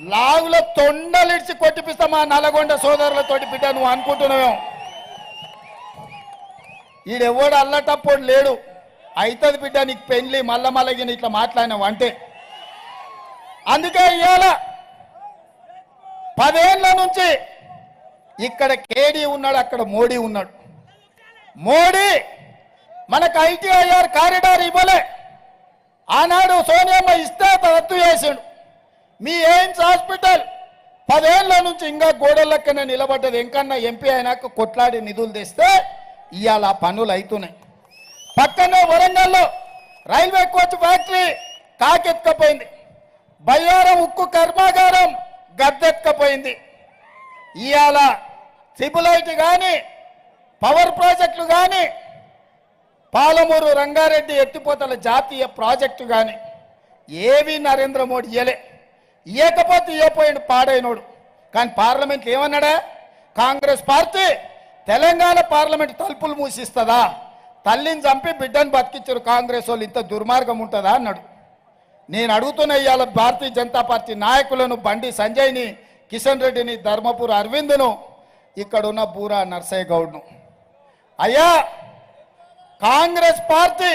లాగులో తొండలిడిచి కొట్టిపిస్తా మా నల్లగొండ సోదరులతోటి బిడ్డ నువ్వు అనుకుంటున్నావు ఈడెవ్వడు అల్లటప్పుడు లేడు అవుతుంది బిడ్డ నీకు పెళ్లి మల్లమల్లగిన ఇట్లా మాట్లాడినావు అంటే అందుకే ఇవాళ 10 ఏళ్ల నుంచి ఇక్కడ కేడీ ఉన్నాడు అక్కడ మోడీ ఉన్నాడు మోడీ మనకు ఐటీఐఆర్ కారిడార్ ఇవ్వలే ఆనాడు సోనియమ్మ ఇస్తే రద్దు చేసాడు మీ ఎయిమ్స్ హాస్పిటల్ 10 ఏళ్ల నుంచి ఇంకా గోడలక్కనే నిలబడ్డది ఎంకన్నా ఎంపీ అయినాక కొట్లాడి నిధులు తెస్తే ఇవాళ పనులు అవుతున్నాయి పక్కనే వరంగల్లో రైల్వే కోచ్ ఫ్యాక్టరీ కాకెత్తుకపోయింది బయ్యారం ఉక్కు కర్మాగారం గద్దెత్తుకపోయింది ఇవాళ ట్రిపుల్ కానీ పవర్ ప్రాజెక్టులు కానీ పాలమూరు రంగారెడ్డి ఎత్తిపోతల జాతీయ ప్రాజెక్టు కానీ ఏవి నరేంద్ర మోడీ ఇయ్యకపోతే ఇయ్యపోయిండు పాడైనోడు కానీ పార్లమెంట్లో ఏమన్నాడా కాంగ్రెస్ పార్టీ తెలంగాణ పార్లమెంట్ తలుపులు మూసిస్తుందా తల్లిని చంపి బిడ్డను బతికించారు కాంగ్రెస్ వాళ్ళు ఇంత దుర్మార్గం ఉంటుందా అన్నాడు నేను అడుగుతున్న ఇవాళ భారతీయ జనతా పార్టీ నాయకులను బండి సంజయ్ని కిషన్ రెడ్డిని ధర్మపురి అరవింద్ను ఇక్కడున్న బూరా నర్సయ్య గౌడ్ను అయ్యా కాంగ్రెస్ పార్టీ